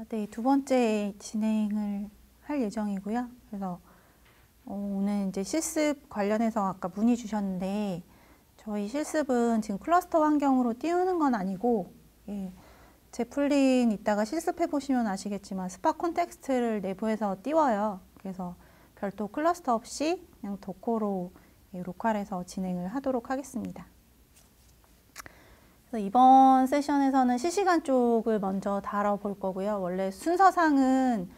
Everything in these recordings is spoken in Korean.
네, 두 번째 진행을 할 예정이고요. 그래서 오늘 이제 실습 관련해서 아까 문의 주셨는데, 저희 실습은 지금 클러스터 환경으로 띄우는 건 아니고, 제플린 이따가 실습해 보시면 아시겠지만 스파 콘텍스트를 내부에서 띄워요. 그래서 별도 클러스터 없이 그냥 도커로 로컬해서 진행을 하도록 하겠습니다. 그래서 이번 세션에서는 실시간 쪽을 먼저 다뤄볼 거고요. 원래 순서상은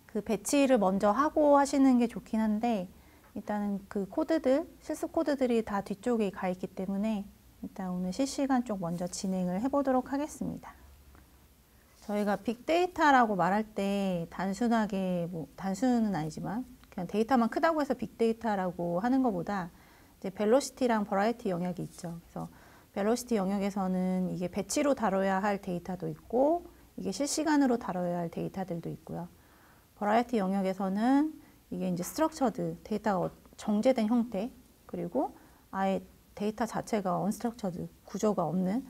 그 배치를 먼저 하고 하시는 게 좋긴 한데, 일단은 그 코드들, 실습 코드들이 다 뒤쪽에 가 있기 때문에 일단 오늘 실시간 쪽 먼저 진행을 해보도록 하겠습니다. 저희가 빅데이터라고 말할 때 단순하게, 단순은 아니지만 그냥 데이터만 크다고 해서 빅데이터라고 하는 것보다 이제 벨로시티랑 버라이티 영역이 있죠. 그래서 벨로시티 영역에서는 이게 배치로 다뤄야 할 데이터도 있고, 이게 실시간으로 다뤄야 할 데이터들도 있고요. 버라이티 영역에서는 이게 이제 스트럭처드, 데이터가 정제된 형태, 그리고 아예 데이터 자체가 언스트럭처드, 구조가 없는,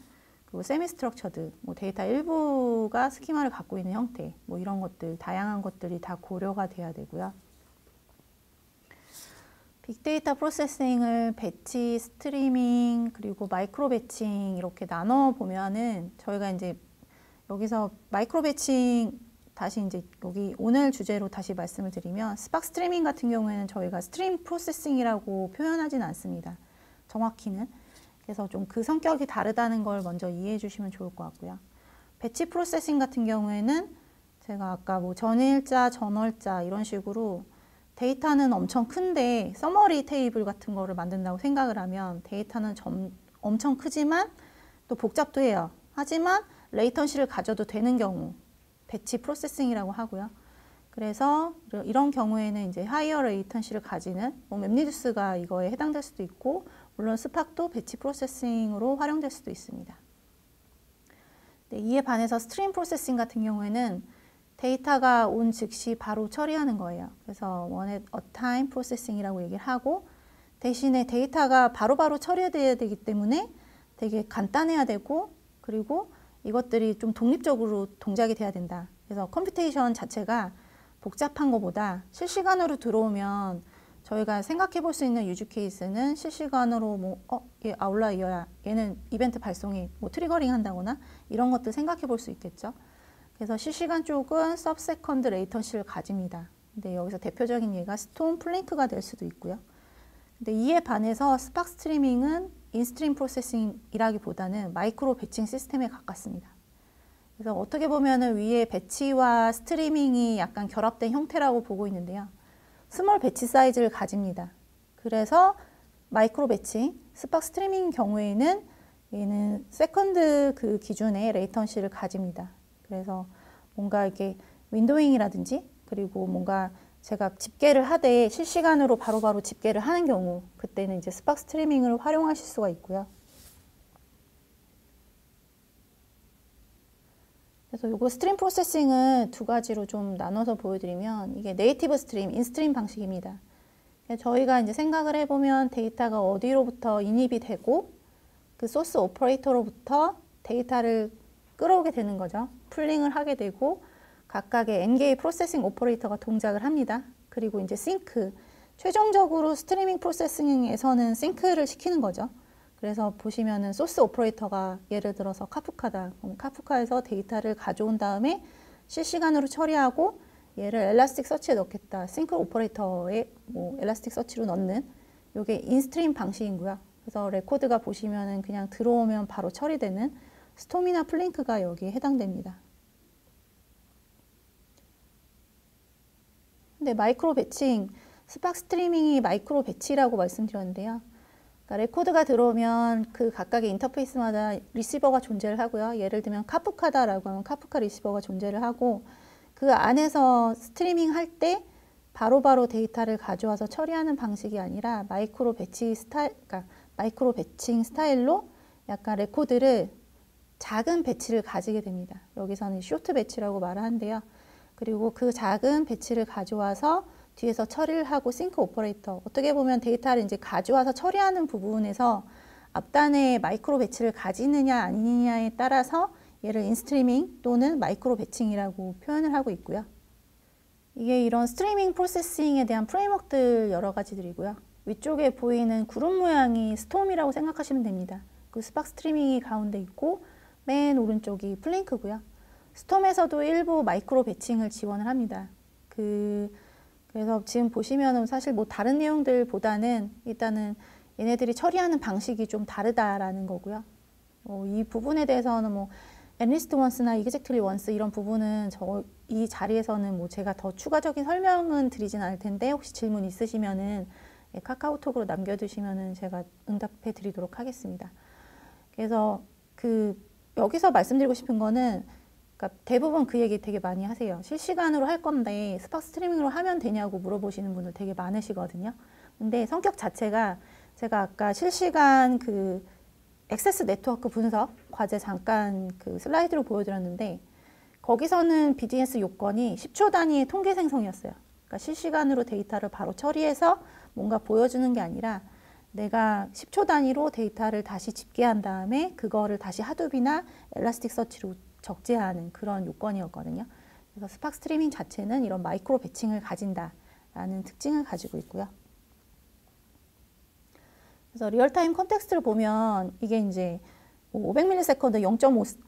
그리고 세미 스트럭처드, 데이터 일부가 스키마를 갖고 있는 형태, 이런 것들, 다양한 것들이 다 고려가 돼야 되고요. 빅데이터 프로세싱을 배치, 스트리밍, 그리고 마이크로 배칭 이렇게 나눠 보면은 저희가 이제 여기서 마이크로 배칭 다시 이제 여기 오늘 주제로 다시 말씀을 드리면, 스팍 스트리밍 같은 경우에는 저희가 스트림 프로세싱이라고 표현하진 않습니다. 정확히는. 그래서 좀 그 성격이 다르다는 걸 먼저 이해해 주시면 좋을 것 같고요. 배치 프로세싱 같은 경우에는 제가 아까 전일자, 전월자 이런 식으로 데이터는 엄청 큰데 서머리 테이블 같은 거를 만든다고 생각을 하면 데이터는 엄청 크지만 또 복잡도 해요. 하지만 레이턴시를 가져도 되는 경우 배치 프로세싱이라고 하고요. 그래서 이런 경우에는 이제 하이어 레이턴시를 가지는 맵리듀스가 이거에 해당될 수도 있고, 물론 스팍도 배치 프로세싱으로 활용될 수도 있습니다. 네, 이에 반해서 스트림 프로세싱 같은 경우에는 데이터가 온 즉시 바로 처리하는 거예요. 그래서 one at a time processing이라고 얘기를 하고, 대신에 데이터가 바로바로 처리돼야 되기 때문에 되게 간단해야 되고, 그리고 이것들이 좀 독립적으로 동작이 돼야 된다. 그래서 컴퓨테이션 자체가 복잡한 것보다 실시간으로 들어오면 저희가 생각해 볼 수 있는 유즈 케이스는 실시간으로 얘 아웃라이어야, 얘는 이벤트 발송이 트리거링 한다거나 이런 것들 생각해 볼 수 있겠죠. 그래서 실시간 쪽은 서브세컨드 레이턴시를 가집니다. 근데 여기서 대표적인 예가 스톰 플링크가 될 수도 있고요. 근데 이에 반해서 스팍 스트리밍은 인스트림 프로세싱이라기보다는 마이크로 배칭 시스템에 가깝습니다. 그래서 어떻게 보면은 위에 배치와 스트리밍이 약간 결합된 형태라고 보고 있는데요. 스몰 배치 사이즈를 가집니다. 그래서 마이크로 배칭, 스팍 스트리밍 경우에는 얘는 세컨드 그 기준의 레이턴시를 가집니다. 그래서 뭔가 이렇게 윈도잉이라든지, 그리고 뭔가 제가 집계를 하되 실시간으로 바로바로 집계를 하는 경우, 그때는 이제 스팍 스트리밍을 활용하실 수가 있고요. 그래서 요거 스트림 프로세싱은 두 가지로 좀 나눠서 보여드리면, 이게 네이티브 스트림, 인스트림 방식입니다. 저희가 이제 생각을 해보면 데이터가 어디로부터 인입이 되고 그 소스 오퍼레이터로부터 데이터를 끌어오게 되는 거죠. 풀링을 하게 되고 각각의 N개의 프로세싱 오퍼레이터가 동작을 합니다. 그리고 이제 싱크, 최종적으로 스트리밍 프로세싱에서는 싱크를 시키는 거죠. 그래서 보시면은 소스 오퍼레이터가 예를 들어서 카프카다. 그럼 카프카에서 데이터를 가져온 다음에 실시간으로 처리하고 얘를 엘라스틱 서치에 넣겠다. 싱크 오퍼레이터에 엘라스틱 서치로 넣는, 이게 인스트림 방식이고요. 그래서 레코드가 보시면은 그냥 들어오면 바로 처리되는 스톰이나 플링크가 여기에 해당됩니다. 근데 마이크로 배칭, 스팍 스트리밍이 마이크로 배치라고 말씀드렸는데요. 그러니까 레코드가 들어오면 그 각각의 인터페이스마다 리시버가 존재를 하고요. 예를 들면 카프카다라고 하면 카프카 리시버가 존재를 하고, 그 안에서 스트리밍 할 때 바로바로 데이터를 가져와서 처리하는 방식이 아니라 마이크로 배치 스타일, 그러니까 마이크로 배칭 스타일로 약간 레코드를 작은 배치를 가지게 됩니다. 여기서는 쇼트 배치라고 말을 한대요. 그리고 그 작은 배치를 가져와서 뒤에서 처리를 하고 싱크 오퍼레이터, 어떻게 보면 데이터를 이제 가져와서 처리하는 부분에서 앞단에 마이크로 배치를 가지느냐 아니느냐에 따라서 얘를 인스트리밍 또는 마이크로 배칭이라고 표현을 하고 있고요. 이게 이런 스트리밍 프로세싱에 대한 프레임워크들 여러 가지들이고요. 위쪽에 보이는 구름 모양이 스톰이라고 생각하시면 됩니다. 그 스팍 스트리밍이 가운데 있고 맨 오른쪽이 플링크고요. 스톰에서도 일부 마이크로 배칭을 지원을 합니다. 그래서 지금 보시면은 사실 뭐 다른 내용들보다는 일단은 얘네들이 처리하는 방식이 좀 다르다라는 거고요. 이 부분에 대해서는 뭐 enlist once나 exactly once 이런 부분은 이 자리에서는 뭐 제가 더 추가적인 설명은 드리진 않을 텐데 혹시 질문 있으시면은 카카오톡으로 남겨두시면은 제가 응답해 드리도록 하겠습니다. 그래서 여기서 말씀드리고 싶은 거는 그러니까 대부분 그 얘기 되게 많이 하세요. 실시간으로 할 건데 스팍 스트리밍으로 하면 되냐고 물어보시는 분들 되게 많으시거든요. 근데 성격 자체가 제가 아까 실시간 액세스 네트워크 분석 과제 잠깐 슬라이드로 보여드렸는데 거기서는 BDS 요건이 10초 단위의 통계 생성이었어요. 그러니까 실시간으로 데이터를 바로 처리해서 뭔가 보여주는 게 아니라 내가 10초 단위로 데이터를 다시 집계한 다음에 그거를 다시 하둡이나 엘라스틱 서치로 적재하는 그런 요건이었거든요. 그래서 스팍 스트리밍 자체는 이런 마이크로 배칭을 가진다라는 특징을 가지고 있고요. 그래서 리얼타임 컨텍스트를 보면 이게 이제 500ms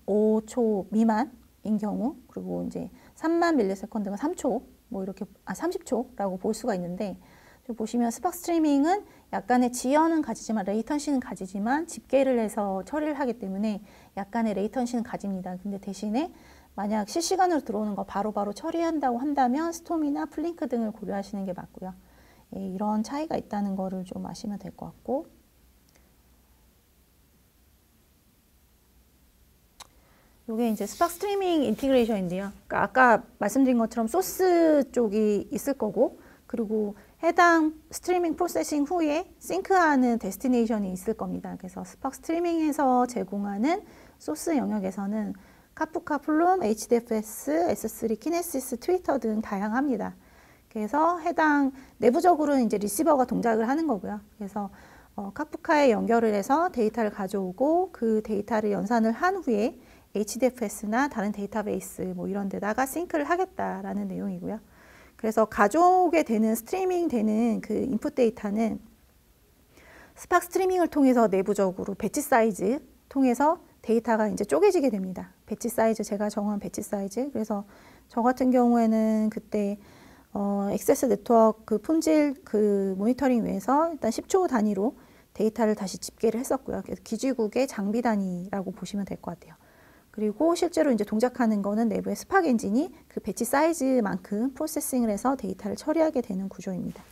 0.5초 미만인 경우 그리고 이제 3만 ms/s가 3초 뭐 이렇게 30초라고 볼 수가 있는데 보시면 스팍 스트리밍은 약간의 지연은 가지지만 레이턴시는 가지지만 집계를 해서 처리를 하기 때문에 약간의 레이턴시는 가집니다. 근데 대신에 만약 실시간으로 들어오는 거 바로바로 처리한다고 한다면 스톰이나 플링크 등을 고려하시는 게 맞고요. 이런 차이가 있다는 거를 좀 아시면 될 것 같고 이게 이제 스팍 스트리밍 인티그레이션인데요. 그러니까 아까 말씀드린 것처럼 소스 쪽이 있을 거고 그리고 해당 스트리밍 프로세싱 후에 싱크하는 데스티네이션이 있을 겁니다. 그래서 스팍 스트리밍에서 제공하는 소스 영역에서는 카프카, 플룸, HDFS, S3, 키네시스, 트위터 등 다양합니다. 그래서 해당 내부적으로는 이제 리시버가 동작을 하는 거고요. 그래서 카프카에 연결을 해서 데이터를 가져오고 그 데이터를 연산을 한 후에 HDFS나 다른 데이터베이스 뭐 이런 데다가 싱크를 하겠다라는 내용이고요. 그래서 가져오게 되는 스트리밍 되는 그 인풋 데이터는 스팍 스트리밍을 통해서 내부적으로 배치 사이즈 통해서 데이터가 이제 쪼개지게 됩니다. 배치 사이즈 제가 정한 배치 사이즈. 그래서 저 같은 경우에는 그때 액세스 네트워크 품질 모니터링 위해서 일단 10초 단위로 데이터를 다시 집계를 했었고요. 그래서 기지국의 장비 단위라고 보시면 될 것 같아요. 그리고 실제로 이제 동작하는 거는 내부의 스팍 엔진이 그 배치 사이즈만큼 프로세싱을 해서 데이터를 처리하게 되는 구조입니다.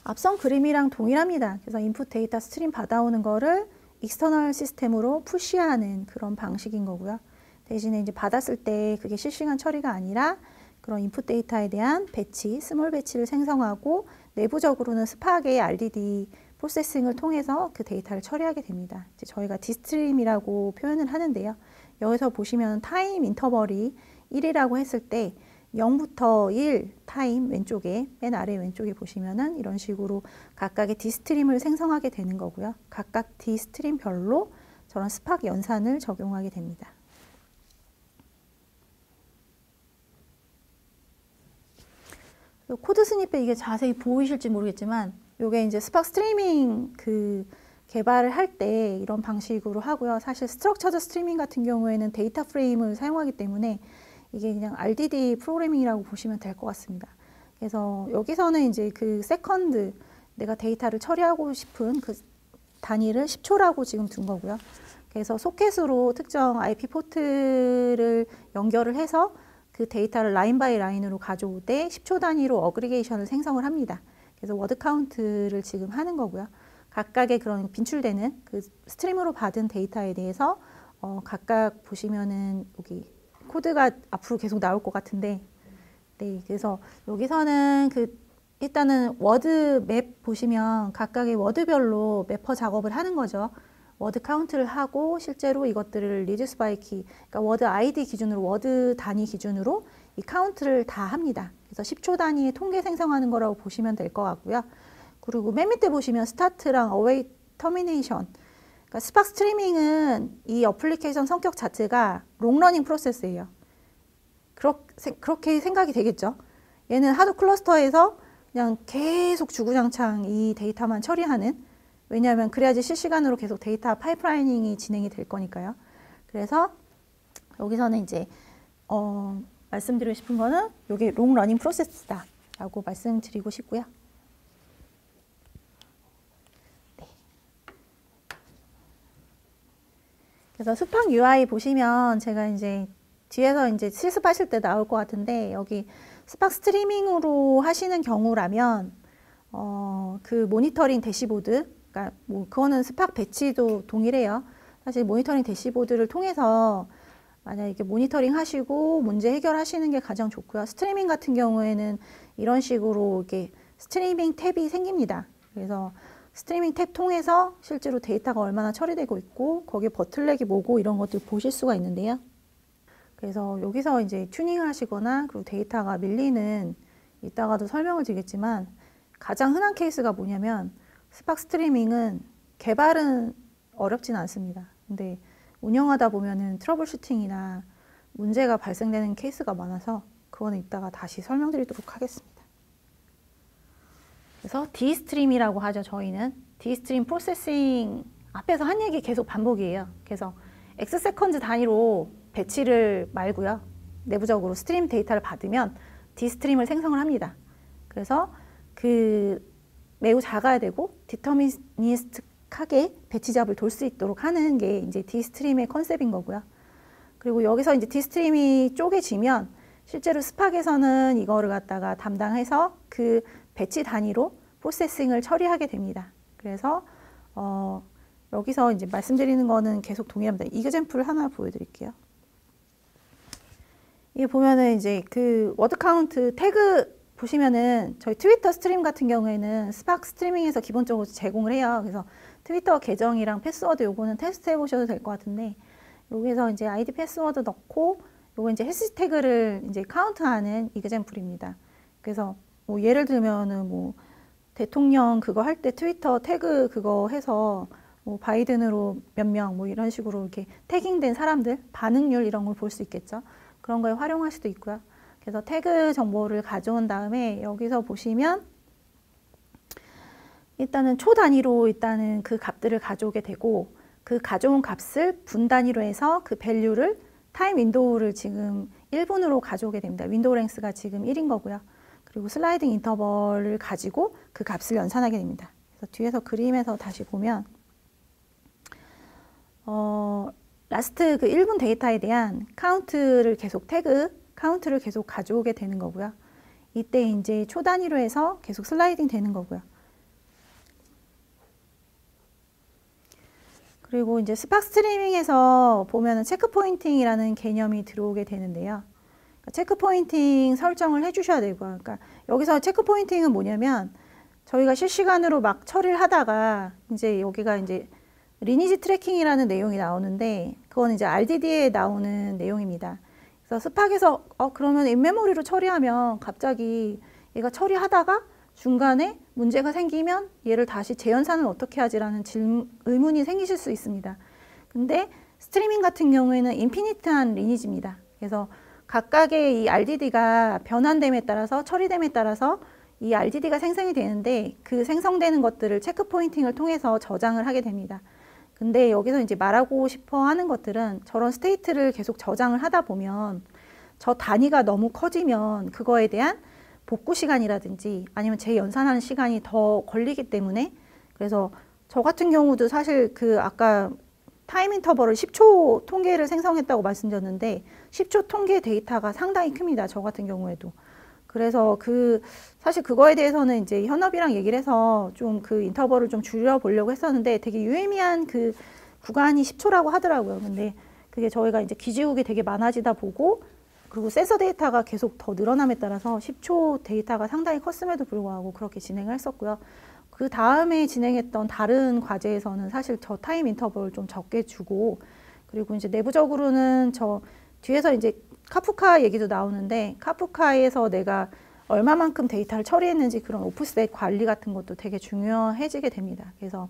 앞선 그림이랑 동일합니다. 그래서 인풋 데이터 스트림 받아오는 거를 익스터널 시스템으로 푸시하는 그런 방식인 거고요. 대신에 이제 받았을 때 그게 실시간 처리가 아니라 그런 인풋 데이터에 대한 배치, 스몰 배치를 생성하고 내부적으로는 스팍의 RDD 프로세싱을 통해서 그 데이터를 처리하게 됩니다. 이제 저희가 디스트림이라고 표현을 하는데요. 여기서 보시면 타임 인터벌이 1이라고 했을 때 0부터 1 타임 왼쪽에 맨 아래 왼쪽에 보시면은 이런 식으로 각각의 디스트림을 생성하게 되는 거고요. 각각 디스트림별로 저런 스팍 연산을 적용하게 됩니다. 코드 스니펫 이게 자세히 보이실지 모르겠지만 요게 이제 스팍 스트리밍 개발을 할 때 이런 방식으로 하고요. 사실 스트럭처드 스트리밍 같은 경우에는 데이터 프레임을 사용하기 때문에 이게 그냥 RDD 프로그래밍이라고 보시면 될 것 같습니다. 그래서 여기서는 이제 세컨드 내가 데이터를 처리하고 싶은 그 단위를 10초라고 지금 둔 거고요. 그래서 소켓으로 특정 IP 포트를 연결을 해서 그 데이터를 라인 바이 라인으로 가져올 때 10초 단위로 어그리게이션을 생성을 합니다. 그래서 워드 카운트를 지금 하는 거고요. 각각의 그런 빈출되는 그 스트림으로 받은 데이터에 대해서 각각 보시면은 여기 코드가 앞으로 계속 나올 것 같은데, 네, 그래서 여기서는 일단은 워드 맵 보시면 각각의 워드별로 매퍼 작업을 하는 거죠. 워드 카운트를 하고 실제로 이것들을 리듀스 바이 키, 그러니까 워드 아이디 기준으로 워드 단위 기준으로 이 카운트를 다 합니다. 그래서 10초 단위의 통계 생성하는 거라고 보시면 될 것 같고요. 그리고 맨 밑에 보시면 스타트랑 어웨이 터미네이션. 그러니까 스팍 스트리밍은 이 어플리케이션 성격 자체가 롱러닝 프로세스예요. 그렇게 생각이 되겠죠. 얘는 하도 클러스터에서 그냥 계속 주구장창 이 데이터만 처리하는, 왜냐하면 그래야지 실시간으로 계속 데이터 파이프라이닝이 진행이 될 거니까요. 그래서 여기서는 이제 말씀드리고 싶은 거는 이게 롱러닝 프로세스다 라고 말씀드리고 싶고요. 네. 그래서 스팍 UI 보시면 제가 이제 뒤에서 이제 실습하실 때 나올 것 같은데, 여기 스팍 스트리밍으로 하시는 경우라면 그 모니터링 대시보드, 그러니까 뭐 그거는 스팍 배치도 동일해요. 사실 모니터링 대시보드를 통해서 만약에 이렇게 모니터링 하시고 문제 해결하시는 게 가장 좋고요. 스트리밍 같은 경우에는 이런 식으로 이렇게 스트리밍 탭이 생깁니다. 그래서 스트리밍 탭 통해서 실제로 데이터가 얼마나 처리되고 있고 거기에 버틀렉이 뭐고 이런 것들 보실 수가 있는데요. 그래서 여기서 이제 튜닝을 하시거나 그리고 데이터가 밀리는, 이따가도 설명을 드리겠지만 가장 흔한 케이스가 뭐냐면 스팍 스트리밍은 개발은 어렵진 않습니다. 근데 운영하다 보면은 트러블 슈팅이나 문제가 발생되는 케이스가 많아서 그거는 이따가 다시 설명드리도록 하겠습니다. 그래서 D스트림이라고 하죠. 저희는 D스트림 프로세싱, 앞에서 한 얘기 계속 반복이에요. 그래서 X세컨즈 단위로 배치를 말고요. 내부적으로 스트림 데이터를 받으면 D스트림을 생성을 합니다. 그래서 그 매우 작아야 되고 디터미니스틱하게 배치 잡을 돌 수 있도록 하는 게 이제 D스트림의 컨셉인 거고요. 그리고 여기서 이제 D스트림이 쪼개지면 실제로 스팍에서는 이거를 갖다가 담당해서 그 배치 단위로 프로세싱을 처리하게 됩니다. 그래서 여기서 이제 말씀드리는 거는 계속 동의합니다. 이그젬플 하나 보여드릴게요. 이게 보면은 이제 그 워드 카운트 태그 보시면은 저희 트위터 스트림 같은 경우에는 스팍 스트리밍에서 기본적으로 제공을 해요. 그래서 트위터 계정이랑 패스워드 요거는 테스트 해보셔도 될 것 같은데, 여기서 이제 아이디 패스워드 넣고 요거 이제 해시태그를 이제 카운트하는 이그젬플입니다. 그래서 뭐 예를 들면은 뭐 대통령 그거 할 때 트위터 태그 그거 해서 뭐 바이든으로 몇 명 뭐 이런 식으로 이렇게 태깅된 사람들 반응률 이런 걸 볼 수 있겠죠. 그런 거에 활용할 수도 있고요. 그래서 태그 정보를 가져온 다음에 여기서 보시면 일단은 초 단위로 일단은 그 값들을 가져오게 되고, 그 가져온 값을 분 단위로 해서 그 밸류를 타임 윈도우를 지금 1분으로 가져오게 됩니다. 윈도우 랭스가 지금 1인 거고요. 그리고 슬라이딩 인터벌을 가지고 그 값을 연산하게 됩니다. 그래서 뒤에서 그림에서 다시 보면 라스트 그 1분 데이터에 대한 카운트를 계속 카운트를 계속 가져오게 되는 거고요. 이때 이제 초 단위로 해서 계속 슬라이딩 되는 거고요. 그리고 이제 스팍 스트리밍에서 보면은 체크 포인팅이라는 개념이 들어오게 되는데요. 그러니까 체크 포인팅 설정을 해주셔야 되고요. 그러니까 여기서 체크 포인팅은 뭐냐면 저희가 실시간으로 막 처리를 하다가 이제 여기가 이제 리니지 트래킹이라는 내용이 나오는데, 그건 이제 RDD에 나오는 내용입니다. 그래서 스팍에서 그러면 인메모리로 처리하면 갑자기 얘가 처리하다가 중간에 문제가 생기면 얘를 다시 재연산을 어떻게 하지라는 의문이 생기실 수 있습니다. 근데 스트리밍 같은 경우에는 인피니트한 리니지입니다. 그래서 각각의 이 RDD가 변환됨에 따라서 처리됨에 따라서 이 RDD가 생성이 되는데, 그 생성되는 것들을 체크 포인팅을 통해서 저장을 하게 됩니다. 근데 여기서 이제 말하고 싶어 하는 것들은 저런 스테이트를 계속 저장을 하다 보면 저 단위가 너무 커지면 그거에 대한 복구 시간이라든지 아니면 재연산하는 시간이 더 걸리기 때문에, 그래서 저 같은 경우도 사실 그 아까 타임 인터벌을 10초 통계를 생성했다고 말씀드렸는데 10초 통계 데이터가 상당히 큽니다. 저 같은 경우에도. 그래서 사실 그거에 대해서는 이제 현업이랑 얘기를 해서 좀 그 인터벌을 좀 줄여보려고 했었는데 되게 유의미한 그 구간이 10초라고 하더라고요. 근데 그게 저희가 이제 기지국이 되게 많아지다 보고, 그리고 센서 데이터가 계속 더 늘어남에 따라서 10초 데이터가 상당히 컸음에도 불구하고 그렇게 진행을 했었고요. 그 다음에 진행했던 다른 과제에서는 사실 저 타임 인터벌을 좀 적게 주고, 그리고 이제 내부적으로는 저 뒤에서 이제 카프카 얘기도 나오는데, 카프카에서 내가 얼마만큼 데이터를 처리했는지 그런 오프셋 관리 같은 것도 되게 중요해지게 됩니다. 그래서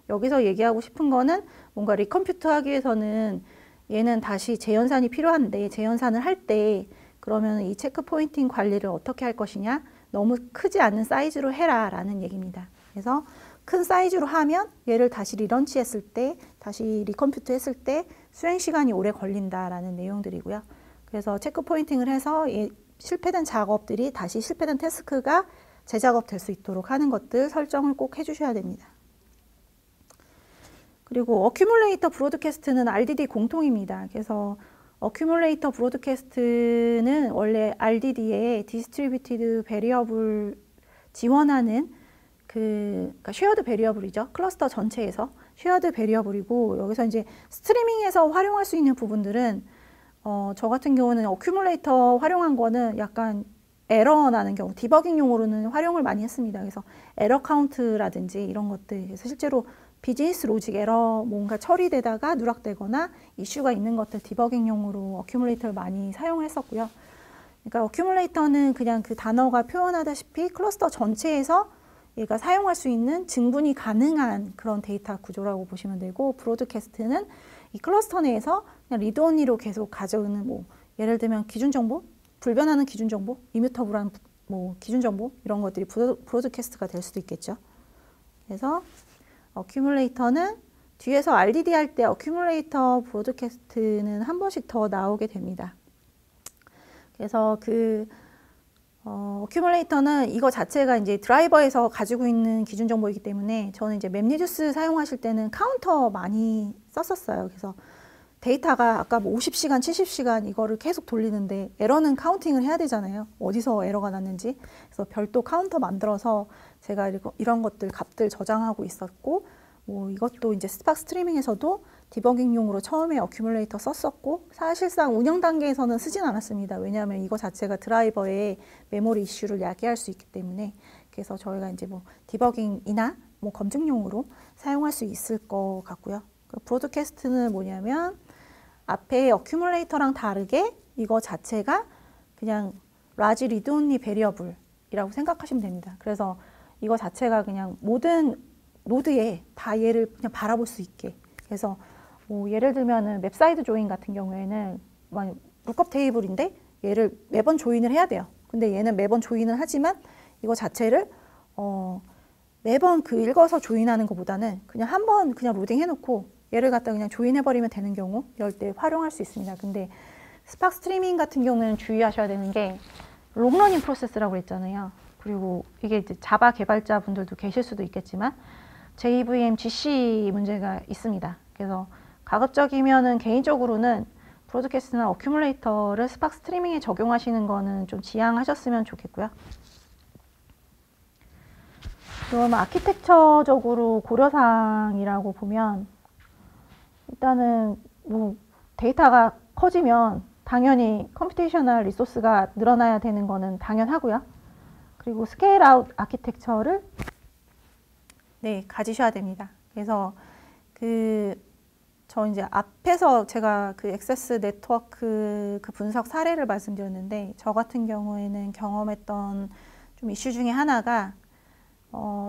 여기서 얘기하고 싶은 거는 뭔가 리컴퓨트 하기 위해서는 얘는 다시 재연산이 필요한데 재연산을 할 때 그러면 이 체크 포인팅 관리를 어떻게 할 것이냐, 너무 크지 않은 사이즈로 해라 라는 얘기입니다. 그래서 큰 사이즈로 하면 얘를 다시 리런치 했을 때, 다시 리컴퓨트 했을 때 수행 시간이 오래 걸린다라는 내용들이고요. 그래서 체크 포인팅을 해서 실패된 작업들이 다시 실패된 태스크가 재작업 될 수 있도록 하는 것들 설정을 꼭 해주셔야 됩니다. 그리고 어큐뮬레이터 브로드캐스트는 RDD 공통입니다. 그래서 어큐뮬레이터 브로드캐스트는 원래 RDD에 디스트리뷰티드 베리어블 지원하는 그러니까 쉐어드 베리어블이죠. 클러스터 전체에서 쉐어드 베리어블이고, 여기서 이제 스트리밍에서 활용할 수 있는 부분들은 저 같은 경우는 어큐뮬레이터 활용한 거는 약간 에러 나는 경우, 디버깅용으로는 활용을 많이 했습니다. 그래서 에러 카운트라든지 이런 것들, 그래서 실제로 비즈니스 로직 에러 뭔가 처리되다가 누락되거나 이슈가 있는 것들 디버깅용으로 어큐뮬레이터를 많이 사용을 했었고요. 그러니까 어큐뮬레이터는 그냥 그 단어가 표현하다시피 클러스터 전체에서 얘가 사용할 수 있는 증분이 가능한 그런 데이터 구조라고 보시면 되고, 브로드캐스트는 이 클러스터 내에서 그냥 리드 온리로 계속 가져오는, 뭐 예를 들면 기준 정보, 불변하는 기준 정보, 이뮤터블한 뭐 기준 정보, 이런 것들이 브로드캐스트가 될 수도 있겠죠. 그래서 어큐뮬레이터는 뒤에서 RDD 할 때 어큐뮬레이터 브로드캐스트는 한 번씩 더 나오게 됩니다. 그래서 어큐뮬레이터는 이거 자체가 이제 드라이버에서 가지고 있는 기준 정보이기 때문에 저는 이제 맵리듀스 사용하실 때는 카운터 많이 썼었어요. 그래서 데이터가 아까 뭐 50시간, 70시간 이거를 계속 돌리는데 에러는 카운팅을 해야 되잖아요. 어디서 에러가 났는지. 그래서 별도 카운터 만들어서 제가 이런 것들 값들 저장하고 있었고, 뭐 이것도 이제 스팍 스트리밍에서도 디버깅용으로 처음에 어큐뮬레이터 썼었고, 사실상 운영 단계에서는 쓰진 않았습니다. 왜냐하면 이거 자체가 드라이버의 메모리 이슈를 야기할 수 있기 때문에. 그래서 저희가 이제 뭐 디버깅이나 뭐 검증용으로 사용할 수 있을 것 같고요. 브로드캐스트는 뭐냐면 앞에 어큐뮬레이터랑 다르게 이거 자체가 그냥 라지 리드 온리 베리어블이라고 생각하시면 됩니다. 그래서 이거 자체가 그냥 모든 노드에 다 얘를 그냥 바라볼 수 있게. 그래서 뭐 예를 들면은 맵사이드 조인 같은 경우에는 룩업 테이블인데 얘를 매번 조인을 해야 돼요. 근데 얘는 매번 조인을 하지만 이거 자체를 매번 읽어서 조인하는 것보다는 그냥 한번 그냥 로딩 해놓고 얘를 갖다 그냥 조인해버리면 되는 경우, 이럴 때 활용할 수 있습니다. 근데 스팍 스트리밍 같은 경우는 주의하셔야 되는 게 롱러닝 프로세스라고 했잖아요. 그리고 이게 이제 자바 개발자분들도 계실 수도 있겠지만 JVM GC 문제가 있습니다. 그래서 가급적이면은 개인적으로는 브로드캐스트나 어큐뮬레이터를 스팍 스트리밍에 적용하시는 거는 좀 지양하셨으면 좋겠고요. 그럼 아키텍처적으로 고려사항이라고 보면 일단은 뭐 데이터가 커지면 당연히 컴퓨테이셔널 리소스가 늘어나야 되는 거는 당연하고요. 그리고 스케일 아웃 아키텍처를 가지셔야 됩니다. 그래서 저 이제 앞에서 제가 액세스 네트워크 분석 사례를 말씀드렸는데, 저 같은 경우에는 경험했던 좀 이슈 중에 하나가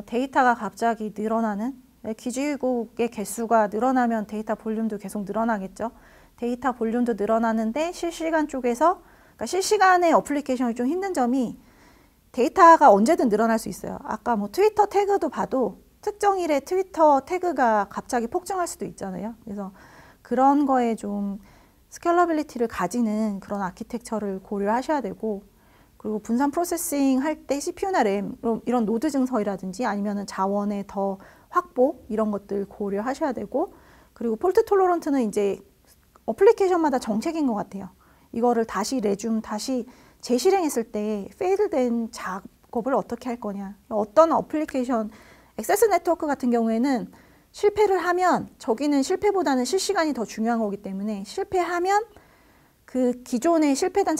데이터가 갑자기 늘어나는, 기지국의 개수가 늘어나면 데이터 볼륨도 계속 늘어나겠죠. 데이터 볼륨도 늘어나는데 실시간 쪽에서, 그러니까 실시간의 어플리케이션이 좀 힘든 점이 데이터가 언제든 늘어날 수 있어요. 아까 뭐 트위터 태그도 봐도 특정 일에 트위터 태그가 갑자기 폭증할 수도 있잖아요. 그래서 그런 거에 좀 스케일러빌리티를 가지는 그런 아키텍처를 고려하셔야 되고, 그리고 분산 프로세싱 할 때 CPU나 램 이런 노드 증설이라든지 아니면은 자원의 더 확보 이런 것들 고려하셔야 되고, 그리고 폴트 톨러런트는 이제 어플리케이션마다 정책인 것 같아요. 이거를 다시 다시 재실행했을 때 페일된 작업을 어떻게 할 거냐. 어떤 어플리케이션, 액세스 네트워크 같은 경우에는 실패를 하면 저기는 실패보다는 실시간이 더 중요한 거기 때문에 실패하면 그 기존에 실패된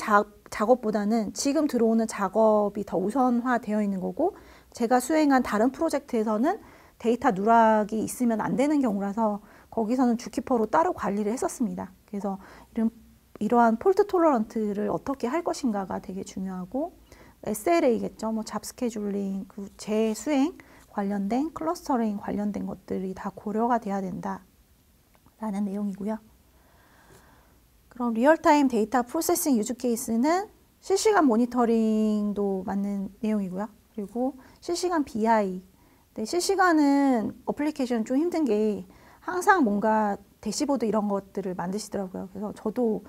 작업보다는 지금 들어오는 작업이 더 우선화되어 있는 거고, 제가 수행한 다른 프로젝트에서는 데이터 누락이 있으면 안 되는 경우라서 거기서는 주키퍼로 따로 관리를 했었습니다. 그래서 이러한 폴트 톨러런트를 어떻게 할 것인가가 되게 중요하고, SLA겠죠. 뭐 잡 스케줄링, 그 재수행 관련된 클러스터링 관련된 것들이 다 고려가 돼야 된다라는 내용이고요. 그럼 리얼타임 데이터 프로세싱 유즈 케이스는 실시간 모니터링도 맞는 내용이고요. 그리고 실시간 BI. 네, 실시간은 어플리케이션 좀 힘든 게 항상 뭔가 대시보드 이런 것들을 만드시더라고요. 그래서 저도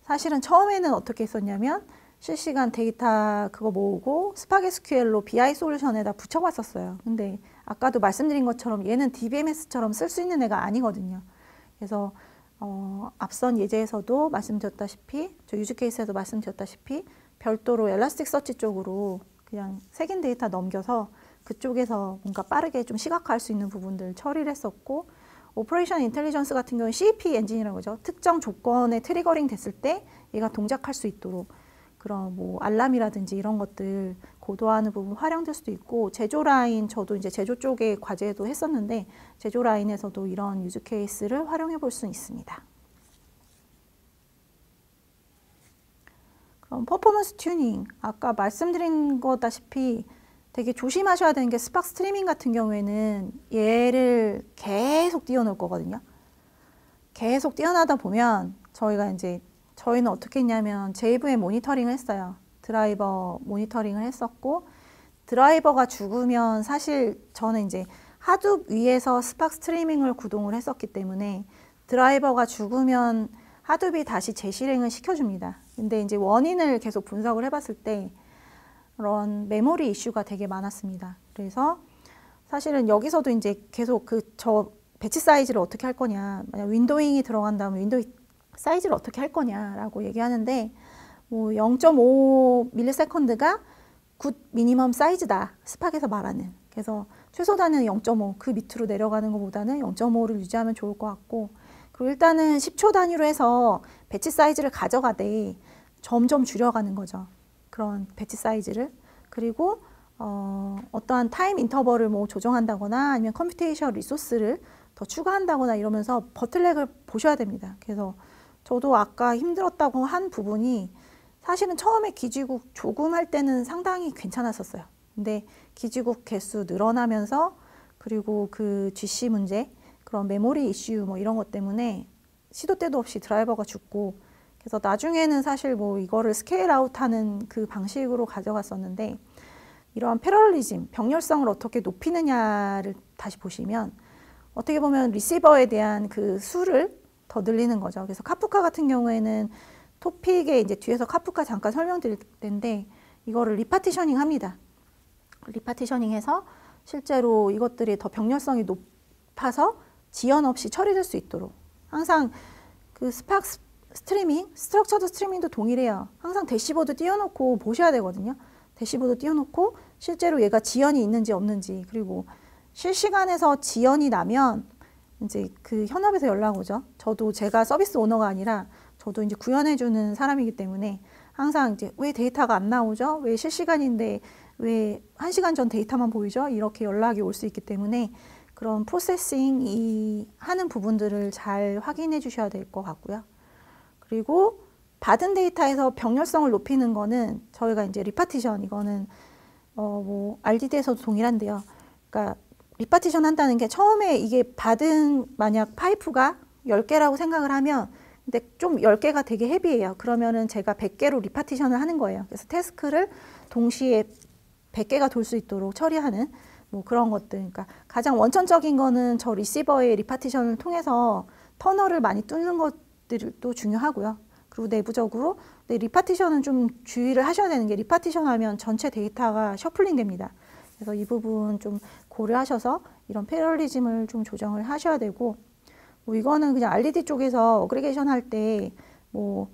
사실은 처음에는 어떻게 했었냐면 실시간 데이터 그거 모으고 스파게스QL로 BI 솔루션에다 붙여봤었어요. 근데 아까도 말씀드린 것처럼 얘는 DBMS처럼 쓸 수 있는 애가 아니거든요. 그래서 앞선 예제에서도 말씀드렸다시피 저 유즈 케이스에도 말씀드렸다시피 별도로 엘라스틱서치 쪽으로 그냥 색인 데이터 넘겨서 그쪽에서 뭔가 빠르게 좀 시각화할 수 있는 부분들 처리를 했었고, 오퍼레이션 인텔리전스 같은 경우는 CAP 엔진이라고 그러죠. 특정 조건에 트리거링 됐을 때 얘가 동작할 수 있도록 그런 뭐 알람이라든지 이런 것들 고도화하는 부분 활용될 수도 있고, 제조 라인 저도 이제 제조 쪽에 과제도 했었는데 제조 라인에서도 이런 유즈 케이스를 활용해 볼 수 있습니다. 그럼 퍼포먼스 튜닝, 아까 말씀드린 거다시피 되게 조심하셔야 되는 게 스팍 스트리밍 같은 경우에는 얘를 계속 띄워놓을 거거든요. 계속 띄워나다 보면 저희는 어떻게 했냐면 JVM 모니터링을 했어요. 드라이버 모니터링을 했었고, 드라이버가 죽으면 사실 저는 이제 하둡 위에서 스팍 스트리밍을 구동을 했었기 때문에 드라이버가 죽으면 하둡이 다시 재실행을 시켜줍니다. 근데 이제 원인을 계속 분석을 해봤을 때 그런 메모리 이슈가 되게 많았습니다. 그래서 사실은 여기서도 이제 계속 저 배치 사이즈를 어떻게 할 거냐, 만약 윈도잉이 들어간다면 윈도우 사이즈를 어떻게 할 거냐라고 얘기하는데, 뭐 0.5ms가 굿 미니멈 사이즈다, 스팍에서 말하는. 그래서 최소단은 0.5, 그 밑으로 내려가는 것보다는 0.5를 유지하면 좋을 것 같고, 그리고 일단은 10초 단위로 해서 배치 사이즈를 가져가되 점점 줄여가는 거죠. 그런 배치 사이즈를. 그리고 어떠한 타임 인터벌을 뭐 조정한다거나 아니면 컴퓨테이션 리소스를 더 추가한다거나 이러면서 버틀렉을 보셔야 됩니다. 그래서 저도 아까 힘들었다고 한 부분이 사실은 처음에 기지국 조금 할 때는 상당히 괜찮았었어요. 근데 기지국 개수 늘어나면서 그리고 그 GC 문제, 그런 메모리 이슈 뭐 이런 것 때문에 시도 때도 없이 드라이버가 죽고, 그래서 나중에는 사실 뭐 이거를 스케일 아웃하는 그 방식으로 가져갔었는데, 이러한 패러럴리즘, 병렬성을 어떻게 높이느냐를 다시 보시면 어떻게 보면 리시버에 대한 그 수를 더 늘리는 거죠. 그래서 카프카 같은 경우에는 토픽에 이제 뒤에서 카프카 잠깐 설명드릴 텐데 이거를 리파티셔닝 합니다. 리파티셔닝 해서 실제로 이것들이 더 병렬성이 높아서 지연 없이 처리될 수 있도록 항상 그 스팍 스트리밍, 스트럭처드 스트리밍도 동일해요. 항상 대시보드 띄워놓고 보셔야 되거든요. 대시보드 띄워놓고 실제로 얘가 지연이 있는지 없는지, 그리고 실시간에서 지연이 나면 이제 그 현업에서 연락 오죠. 저도 제가 서비스 오너가 아니라 저도 이제 구현해주는 사람이기 때문에 항상 이제 왜 데이터가 안 나오죠? 왜 실시간인데 왜 1시간 전 데이터만 보이죠? 이렇게 연락이 올 수 있기 때문에 그런 프로세싱이 하는 부분들을 잘 확인해 주셔야 될 것 같고요. 그리고 받은 데이터에서 병렬성을 높이는 거는 저희가 이제 리파티션, 이거는 뭐 RDD에서도 동일한데요. 그러니까 리파티션 한다는 게 처음에 이게 받은 만약 파이프가 10개라고 생각을 하면, 근데 좀 10개가 되게 헤비해요. 그러면은 제가 100개로 리파티션을 하는 거예요. 그래서 태스크를 동시에 100개가 돌 수 있도록 처리하는 뭐 그런 것들. 그러니까 가장 원천적인 거는 저 리시버의 리파티션을 통해서 터널을 많이 뚫는 것들도 중요하고요. 그리고 내부적으로 리파티션은 좀 주의를 하셔야 되는 게, 리파티션 하면 전체 데이터가 셔플링 됩니다. 그래서 이 부분 좀 고려하셔서 이런 패러리즘을 좀 조정을 하셔야 되고, 뭐 이거는 그냥 RDD 쪽에서 어그리게이션 할 때 뭐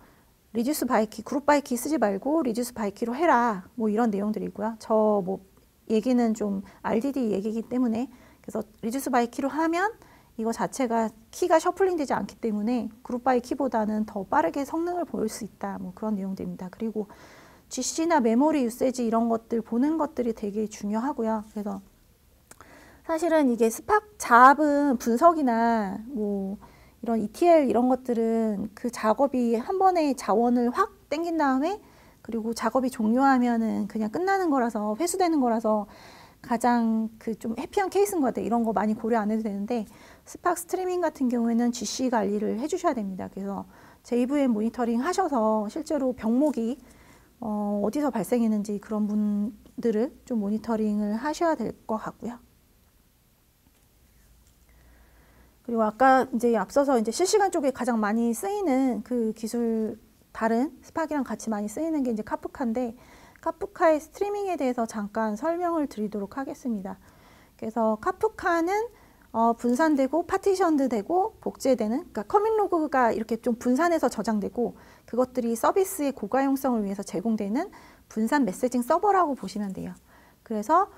리듀스 바이키, 그룹 바이키 쓰지 말고 리듀스 바이키로 해라, 뭐 이런 내용들이고요. 저 뭐 얘기는 좀 RDD 얘기이기 때문에, 그래서 리듀스 바이키로 하면 이거 자체가 키가 셔플링 되지 않기 때문에 그룹 바이 키보다는 더 빠르게 성능을 보일 수 있다, 뭐 그런 내용들입니다. 그리고 GC나 메모리 유세지 이런 것들 보는 것들이 되게 중요하고요. 그래서 사실은 이게 스팍 잡은 분석이나 뭐 이런 ETL 이런 것들은 그 작업이 한 번에 자원을 확 땡긴 다음에 그리고 작업이 종료하면은 그냥 끝나는 거라서 회수되는 거라서 가장 그 좀 해피한 케이스인 것 같아요. 이런 거 많이 고려 안 해도 되는데 스팍 스트리밍 같은 경우에는 GC 관리를 해주셔야 됩니다. 그래서 JVM 모니터링 하셔서 실제로 병목이 어디서 발생했는지 그런 분들을 좀 모니터링을 하셔야 될 것 같고요. 그리고 아까 이제 앞서서 이제 실시간 쪽에 가장 많이 쓰이는 그 기술, 다른 스팍이랑 같이 많이 쓰이는 게 이제 카프카인데, 카프카의 스트리밍에 대해서 잠깐 설명을 드리도록 하겠습니다. 그래서 카프카는 분산되고 파티션드 되고 복제되는, 그러니까 커밋 로그가 이렇게 좀 분산해서 저장되고 그것들이 서비스의 고가용성을 위해서 제공되는 분산 메시징 서버라고 보시면 돼요. 그래서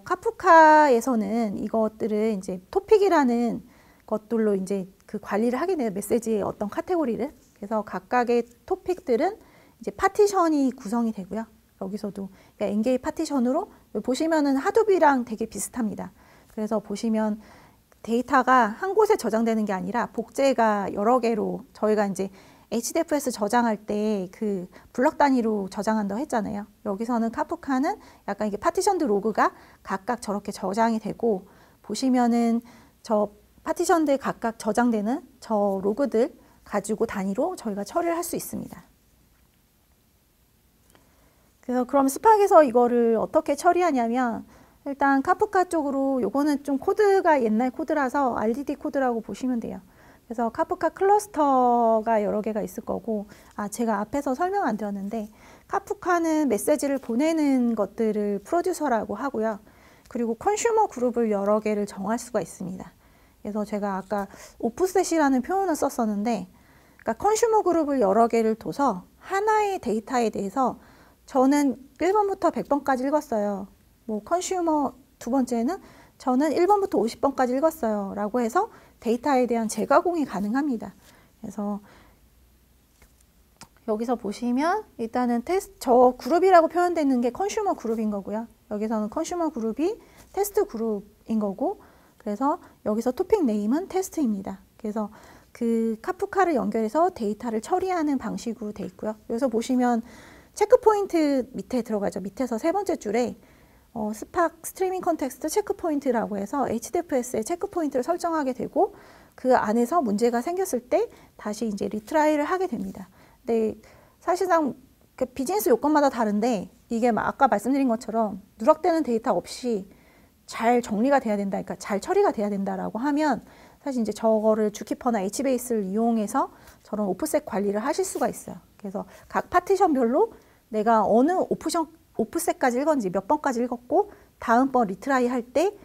카프카에서는 이것들을 이제 토픽이라는 것들로 이제 그 관리를 하게 돼요. 메시지의 어떤 카테고리를. 그래서 각각의 토픽들은 이제 파티션이 구성이 되고요. 여기서도 엔게이 파티션으로 보시면은 하둡이랑 되게 비슷합니다. 그래서 보시면 데이터가 한 곳에 저장되는 게 아니라 복제가 여러 개로, 저희가 이제 HDFS 저장할 때 그 블럭 단위로 저장한다고 했잖아요. 여기서는 카프카는 약간 이게 파티션드 로그가 각각 저렇게 저장이 되고, 보시면은 저 파티션들 각각 저장되는 저 로그들 가지고 단위로 저희가 처리를 할 수 있습니다. 그래서 그럼 스팍에서 이거를 어떻게 처리하냐면, 일단 카프카 쪽으로 요거는 좀 코드가 옛날 코드라서 RDD 코드라고 보시면 돼요. 그래서 카프카 클러스터가 여러 개가 있을 거고, 제가 앞에서 설명 안 드렸는데 카프카는 메시지를 보내는 것들을 프로듀서라고 하고요. 그리고 컨슈머 그룹을 여러 개를 정할 수가 있습니다. 그래서 제가 아까 오프셋이라는 표현을 썼었는데, 그러니까 컨슈머 그룹을 여러 개를 둬서 하나의 데이터에 대해서 저는 1번부터 100번까지 읽었어요. 뭐 컨슈머 두 번째는 저는 1번부터 50번까지 읽었어요 라고 해서 데이터에 대한 재가공이 가능합니다. 그래서 여기서 보시면 일단은 저 그룹이라고 표현되는 게 컨슈머 그룹인 거고요. 여기서는 컨슈머 그룹이 테스트 그룹인 거고, 그래서 여기서 토픽 네임은 테스트입니다. 그래서 그 카프카를 연결해서 데이터를 처리하는 방식으로 돼 있고요. 여기서 보시면 체크포인트 밑에 들어가죠. 밑에서 세 번째 줄에 스팍 스트리밍 컨텍스트 체크포인트라고 해서 HDFS의 체크포인트를 설정하게 되고, 그 안에서 문제가 생겼을 때 다시 이제 리트라이를 하게 됩니다. 근데 사실상 그 비즈니스 요건마다 다른데, 이게 아까 말씀드린 것처럼 누락되는 데이터 없이 잘 정리가 돼야 된다, 그러니까 잘 처리가 돼야 된다라고 하면 사실 이제 저거를 주키퍼나 HBase를 이용해서 저런 오프셋 관리를 하실 수가 있어요. 그래서 각 파티션별로 내가 어느 오프셋까지 읽었는지, 몇 번까지 읽었고 다음번 리트라이 할 때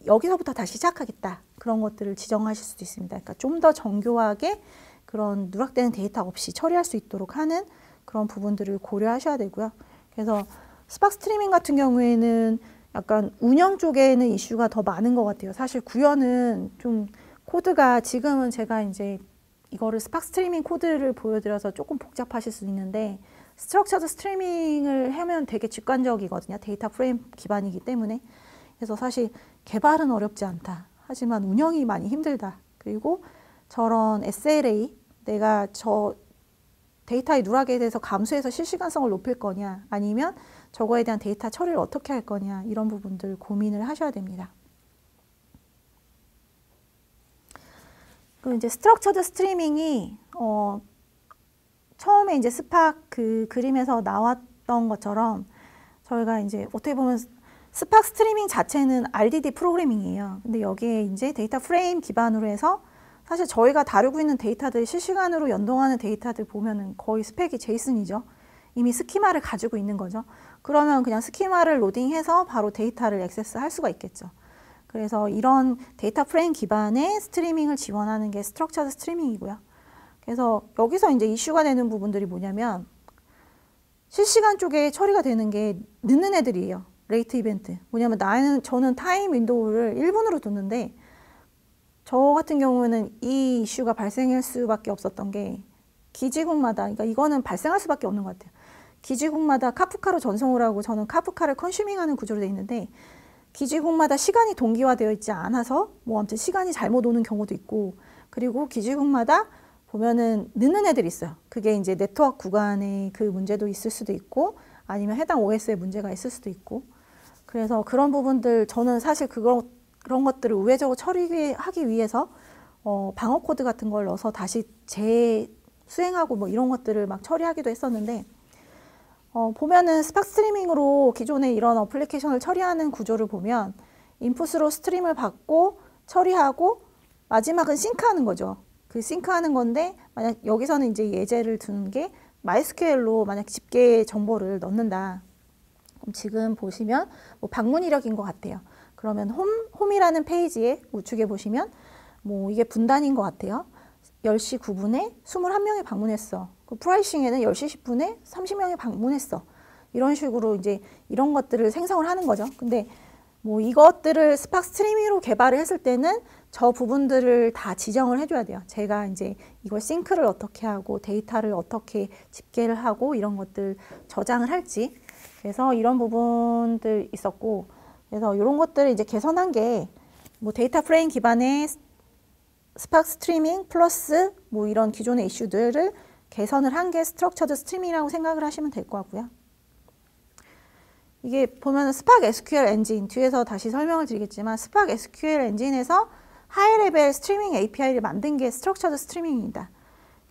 여기서부터 다시 시작하겠다, 그런 것들을 지정하실 수도 있습니다. 그러니까 좀 더 정교하게 그런 누락되는 데이터 없이 처리할 수 있도록 하는 그런 부분들을 고려하셔야 되고요. 그래서 스팍 스트리밍 같은 경우에는 약간 운영 쪽에는 이슈가 더 많은 것 같아요. 사실 구현은 좀 코드가, 지금은 제가 이제 이거를 스팍 스트리밍 코드를 보여드려서 조금 복잡하실 수 있는데, 스트럭처드 스트리밍을 하면 되게 직관적이거든요. 데이터 프레임 기반이기 때문에. 그래서 사실 개발은 어렵지 않다. 하지만 운영이 많이 힘들다. 그리고 저런 SLA, 내가 저 데이터의 누락에 대해서 감수해서 실시간성을 높일 거냐, 아니면 저거에 대한 데이터 처리를 어떻게 할 거냐, 이런 부분들 고민을 하셔야 됩니다. 그리고 이제 스트럭처드 스트리밍이 처음에 이제 스팍 그 그림에서 나왔던 것처럼 저희가 이제 어떻게 보면 스팍 스트리밍 자체는 RDD 프로그래밍이에요. 근데 여기에 이제 데이터 프레임 기반으로 해서 사실 저희가 다루고 있는 데이터들, 실시간으로 연동하는 데이터들 보면은 거의 스펙이 제이슨이죠. 이미 스키마를 가지고 있는 거죠. 그러면 그냥 스키마를 로딩해서 바로 데이터를 액세스할 수가 있겠죠. 그래서 이런 데이터 프레임 기반의 스트리밍을 지원하는 게 스트럭처드 스트리밍이고요. 그래서 여기서 이제 이슈가 되는 부분들이 뭐냐면, 실시간 쪽에 처리가 되는 게 늦는 애들이에요. 레이트 이벤트. 뭐냐면 저는 타임 윈도우를 1분으로 뒀는데, 저 같은 경우에는 이 이슈가 발생할 수밖에 없었던 게 기지국마다, 그러니까 이거는 발생할 수밖에 없는 것 같아요. 기지국마다 카프카로 전송을 하고, 저는 카프카를 컨슈밍하는 구조로 되어 있는데, 기지국마다 시간이 동기화되어 있지 않아서 뭐 아무튼 시간이 잘못 오는 경우도 있고, 그리고 기지국마다 보면은 늦는 애들이 있어요. 그게 이제 네트워크 구간의 그 문제도 있을 수도 있고 아니면 해당 OS에 문제가 있을 수도 있고 그래서 그런 부분들 저는 사실 그런 것들을 우회적으로 처리하기 위해서 방어 코드 같은 걸 넣어서 다시 재수행하고 뭐 이런 것들을 막 처리하기도 했었는데 보면은 스팍 스트리밍으로 기존의 이런 어플리케이션을 처리하는 구조를 보면 인풋으로 스트림을 받고 처리하고 마지막은 싱크하는 거죠. 그 싱크하는 건데 만약 여기서는 이제 예제를 두는 게 MySQL로 만약 집계 정보를 넣는다. 그럼 지금 보시면 뭐 방문 이력인 것 같아요. 그러면 홈이라는 페이지에 우측에 보시면 뭐 이게 분단인 것 같아요. 10시 9분에 21명이 방문했어. 그 프라이싱에는 10시 10분에 30명이 방문했어. 이런 식으로 이제 이런 것들을 생성을 하는 거죠. 근데 뭐 이것들을 스팍 스트리밍으로 개발을 했을 때는 저 부분들을 다 지정을 해줘야 돼요. 제가 이제 이걸 싱크를 어떻게 하고 데이터를 어떻게 집계를 하고 이런 것들 저장을 할지. 그래서 이런 부분들 있었고, 그래서 이런 것들을 이제 개선한 게 뭐 데이터 프레임 기반의 스팍 스트리밍 플러스 뭐 이런 기존의 이슈들을 개선을 한 게 스트럭처드 스트리밍이라고 생각을 하시면 될 것 같고요. 이게 보면 스팍 SQL 엔진 뒤에서 다시 설명을 드리겠지만 스팍 SQL 엔진에서 하이 레벨 스트리밍 API를 만든 게 스트럭처드 스트리밍입니다.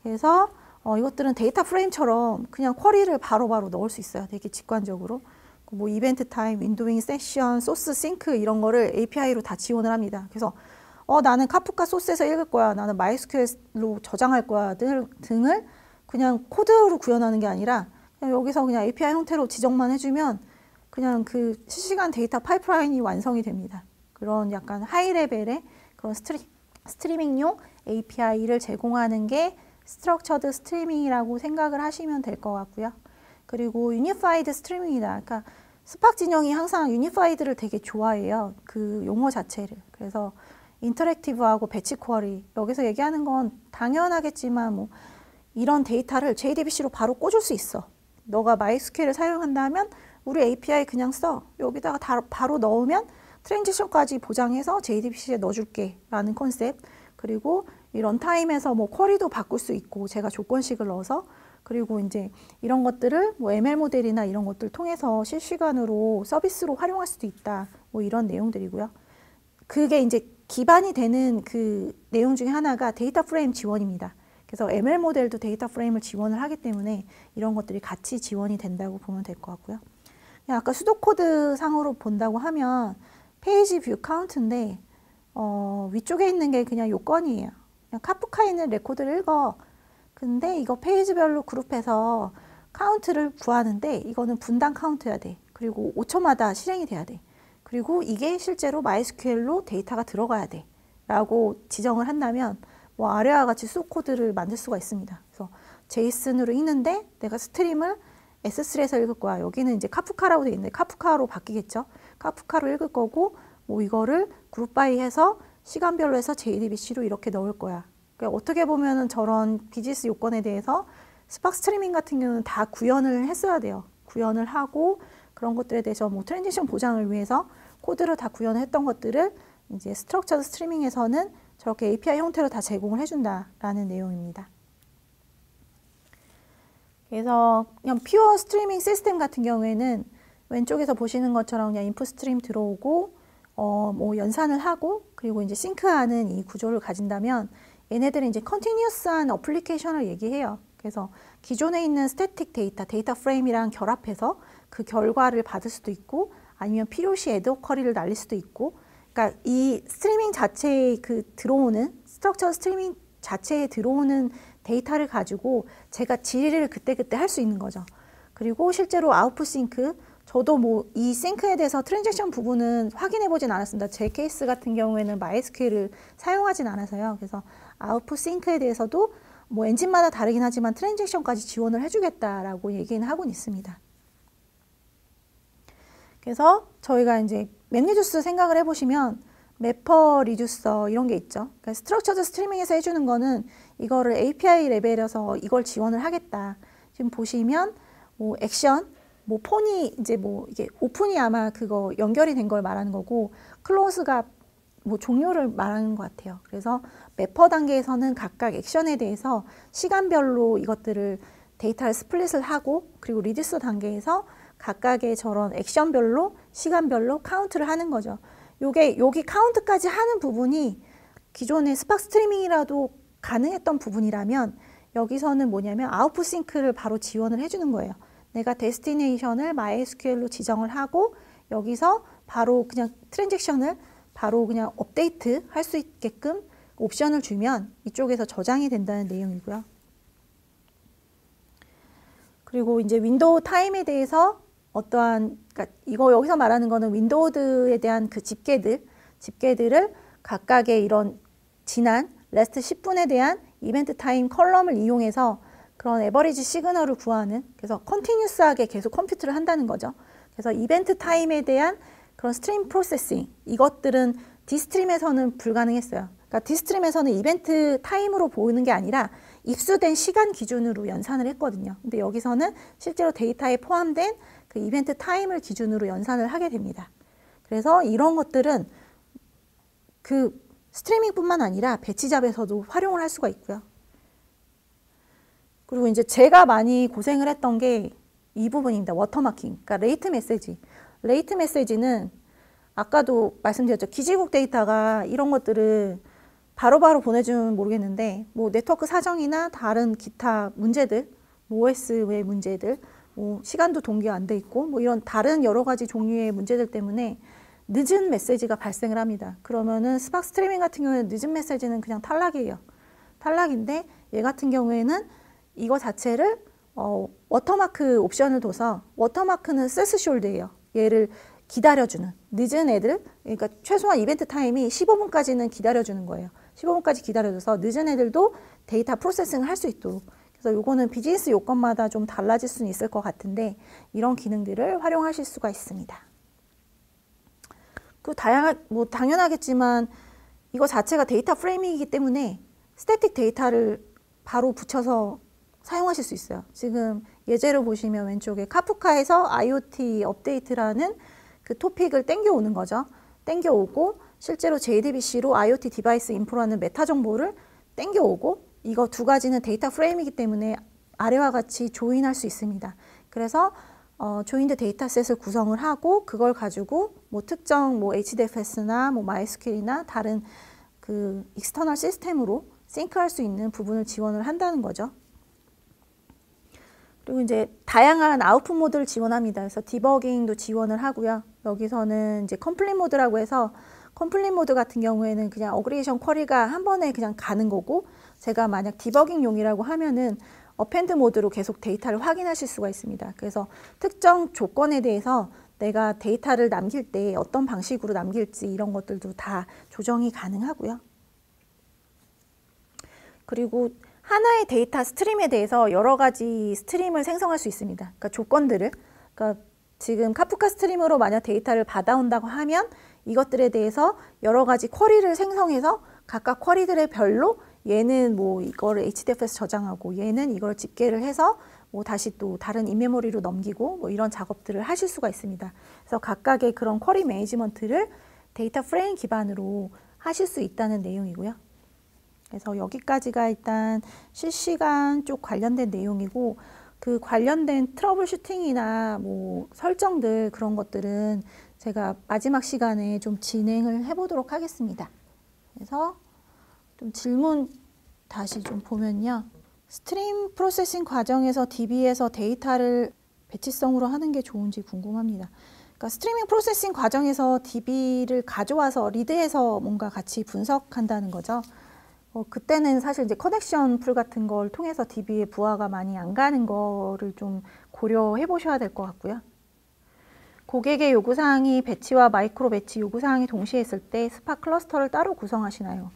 그래서 이것들은 데이터 프레임처럼 그냥 쿼리를 바로바로 넣을 수 있어요. 되게 직관적으로. 뭐 이벤트 타임, 윈도잉 세션, 소스 싱크 이런 거를 API로 다 지원을 합니다. 그래서 나는 카프카 소스에서 읽을 거야. 나는 MySQL로 저장할 거야. 등을 그냥 코드로 구현하는 게 아니라 그냥 여기서 그냥 API 형태로 지정만 해주면 그냥 그 실시간 데이터 파이프라인이 완성이 됩니다. 그런 약간 하이 레벨의 그런 스트리밍용 API를 제공하는 게 스트럭처드 스트리밍이라고 생각을 하시면 될 것 같고요. 그리고 유니파이드 스트리밍이다. 그러니까 스팍 진영이 항상 유니파이드를 되게 좋아해요. 그 용어 자체를. 그래서 인터랙티브하고 배치 쿼리 여기서 얘기하는 건 당연하겠지만 뭐 이런 데이터를 JDBC로 바로 꽂을 수 있어. 너가 MySQL을 사용한다면 우리 API 그냥 써. 여기다가 바로 넣으면 트랜지션까지 보장해서 JDBC에 넣어줄게 라는 컨셉. 그리고 이 런타임에서 뭐 쿼리도 바꿀 수 있고 제가 조건식을 넣어서 그리고 이제 이런 것들을 뭐 ML 모델이나 이런 것들 통해서 실시간으로 서비스로 활용할 수도 있다. 뭐 이런 내용들이고요. 그게 이제 기반이 되는 그 내용 중에 하나가 데이터 프레임 지원입니다. 그래서 ML 모델도 데이터 프레임을 지원을 하기 때문에 이런 것들이 같이 지원이 된다고 보면 될 것 같고요. 아까 수도코드 상으로 본다고 하면 페이지 뷰 카운트인데 위쪽에 있는 게 그냥 요건이에요. 그냥 카프카에 있는 레코드를 읽어. 근데 이거 페이지별로 그룹해서 카운트를 구하는데 이거는 분단 카운트여야 돼. 그리고 5초마다 실행이 돼야 돼. 그리고 이게 실제로 MySQL로 데이터가 들어가야 돼. 라고 지정을 한다면 뭐 아래와 같이 수도코드를 만들 수가 있습니다. 그래서 제이슨으로 읽는데 내가 스트림을 S3에서 읽을 거야. 여기는 이제 카프카라고 되어 있는데 카프카로 바뀌겠죠. 카프카로 읽을 거고 뭐 이거를 그룹 바이 해서 시간별로 해서 JDBC로 이렇게 넣을 거야. 그러니까 어떻게 보면은 저런 비즈니스 요건에 대해서 스팍 스트리밍 같은 경우는 다 구현을 했어야 돼요. 구현을 하고 그런 것들에 대해서 뭐 트랜지션 보장을 위해서 코드를 다 구현했던 것들을 이제 스트럭처드 스트리밍에서는 저렇게 API 형태로 다 제공을 해준다라는 내용입니다. 그래서 그냥 퓨어 스트리밍 시스템 같은 경우에는 왼쪽에서 보시는 것처럼 그냥 인풋 스트림 들어오고 뭐 연산을 하고 그리고 이제 싱크하는 이 구조를 가진다면 얘네들은 이제 컨티뉴어스한 어플리케이션을 얘기해요. 그래서 기존에 있는 스태틱 데이터 프레임이랑 결합해서 그 결과를 받을 수도 있고 아니면 필요시 애드업 쿼리를 날릴 수도 있고 그러니까 이 스트리밍 자체에 들어오는 스트럭처 스트리밍 자체에 들어오는 데이터를 가지고 제가 질의를 그때그때 할 수 있는 거죠. 그리고 실제로 아웃풋 싱크 저도 뭐 이 싱크에 대해서 트랜잭션 부분은 확인해 보진 않았습니다. 제 케이스 같은 경우에는 MySQL을 사용하진 않아서요. 그래서 아웃풋 싱크에 대해서도 뭐 엔진마다 다르긴 하지만 트랜잭션까지 지원을 해주겠다라고 얘기는 하고는 있습니다. 그래서 저희가 이제 맵리듀스 생각을 해보시면 매퍼 리듀서 이런 게 있죠. 그러니까 스트럭처드 스트리밍에서 해주는 거는 이거를 API 레벨에서 이걸 지원을 하겠다. 지금 보시면 뭐 액션, 뭐 폰이 이제 뭐 이게 오픈이 아마 그거 연결이 된 걸 말하는 거고 클로즈가 뭐 종류를 말하는 것 같아요. 그래서 매퍼 단계에서는 각각 액션에 대해서 시간별로 이것들을 데이터를 스플릿을 하고, 그리고 리듀스 단계에서 각각의 저런 액션별로 시간별로 카운트를 하는 거죠. 여기 카운트까지 하는 부분이 기존의 스파크 스트리밍이라도 가능했던 부분이라면 여기서는 뭐냐면 아웃풋 싱크를 바로 지원을 해주는 거예요. 내가 데스티네이션을 MySQL로 지정을 하고 여기서 바로 그냥 트랜잭션을 바로 그냥 업데이트 할 수 있게끔 옵션을 주면 이쪽에서 저장이 된다는 내용이고요. 그리고 이제 윈도우 타임에 대해서 어떠한, 그러니까 이거 여기서 말하는 거는 윈도우드에 대한 그 집계들을 각각의 이런 지난 레스트 10분에 대한 이벤트 타임 컬럼을 이용해서 그런 에버리지 시그널을 구하는, 그래서 컨티뉴스하게 계속 컴퓨트를 한다는 거죠. 그래서 이벤트 타임에 대한 그런 스트림 프로세싱, 이것들은 디스트림에서는 불가능했어요. 그러니까 디스트림에서는 이벤트 타임으로 보이는 게 아니라 입수된 시간 기준으로 연산을 했거든요. 근데 여기서는 실제로 데이터에 포함된 그 이벤트 타임을 기준으로 연산을 하게 됩니다. 그래서 이런 것들은 그 스트리밍뿐만 아니라 배치잡에서도 활용을 할 수가 있고요. 그리고 이제 제가 많이 고생을 했던 게 이 부분입니다. 워터마킹, 그러니까 레이트 메시지. 레이트 메시지는 아까도 말씀드렸죠. 기지국 데이터가 이런 것들을 바로바로 보내주면 모르겠는데, 뭐 네트워크 사정이나 다른 기타 문제들, 뭐 OS의 문제들, 뭐 시간도 동기 안 돼 있고, 뭐 이런 다른 여러 가지 종류의 문제들 때문에 늦은 메시지가 발생을 합니다. 그러면은 스파크 스트리밍 같은 경우에는 늦은 메시지는 그냥 탈락이에요. 탈락인데 얘 같은 경우에는 이거 자체를 워터마크 옵션을 둬서, 워터마크는 세스숄드예요. 얘를 기다려주는, 늦은 애들, 그러니까 최소한 이벤트 타임이 15분까지는 기다려주는 거예요. 15분까지 기다려줘서 늦은 애들도 데이터 프로세싱을 할 수 있도록. 그래서 요거는 비즈니스 요건마다 좀 달라질 수는 있을 것 같은데 이런 기능들을 활용하실 수가 있습니다. 그 뭐 당연하겠지만 이거 자체가 데이터 프레임이기 때문에 스태틱 데이터를 바로 붙여서 사용하실 수 있어요. 지금 예제로 보시면 왼쪽에 카프카에서 IoT 업데이트라는 그 토픽을 땡겨오는 거죠. 땡겨오고 실제로 JDBC로 IoT 디바이스 인포라는 메타 정보를 땡겨오고, 이거 두 가지는 데이터 프레임이기 때문에 아래와 같이 조인할 수 있습니다. 그래서 조인드 데이터셋을 구성을 하고 그걸 가지고 뭐 특정 뭐 HDFS나 뭐 MySQL이나 다른 그 익스터널 시스템으로 싱크할 수 있는 부분을 지원을 한다는 거죠. 그리고 이제 다양한 아웃풋 모드를 지원합니다. 그래서 디버깅도 지원을 하고요. 여기서는 이제 컴플릿 모드라고 해서, 컴플릿 모드 같은 경우에는 그냥 어그리게이션 쿼리가 한 번에 그냥 가는 거고, 제가 만약 디버깅용이라고 하면은 어펜드 모드로 계속 데이터를 확인하실 수가 있습니다. 그래서 특정 조건에 대해서 내가 데이터를 남길 때 어떤 방식으로 남길지 이런 것들도 다 조정이 가능하고요. 그리고 하나의 데이터 스트림에 대해서 여러 가지 스트림을 생성할 수 있습니다. 그러니까 조건들을, 그러니까 지금 카프카 스트림으로 만약 데이터를 받아온다고 하면 이것들에 대해서 여러 가지 쿼리를 생성해서 각각 쿼리들의 별로 얘는 뭐 이거를 HDFS 저장하고 얘는 이걸 집계를 해서 뭐 다시 또 다른 인메모리로 넘기고 뭐 이런 작업들을 하실 수가 있습니다. 그래서 각각의 그런 쿼리 매니지먼트를 데이터 프레임 기반으로 하실 수 있다는 내용이고요. 그래서 여기까지가 일단 실시간 쪽 관련된 내용이고, 그 관련된 트러블 슈팅이나 뭐 설정들 그런 것들은 제가 마지막 시간에 좀 진행을 해보도록 하겠습니다. 그래서 좀 질문 다시 좀 보면요. 스트림 프로세싱 과정에서 DB에서 데이터를 배치성으로 하는 게 좋은지 궁금합니다. 그러니까 스트리밍 프로세싱 과정에서 DB를 가져와서 리드해서 뭔가 같이 분석한다는 거죠. 그때는 사실 이제 커넥션 풀 같은 걸 통해서 DB에 부하가 많이 안 가는 거를 좀 고려해 보셔야 될 것 같고요. 고객의 요구사항이 배치와 마이크로 배치 요구사항이 동시에 있을 때 스파 클러스터를 따로 구성하시나요?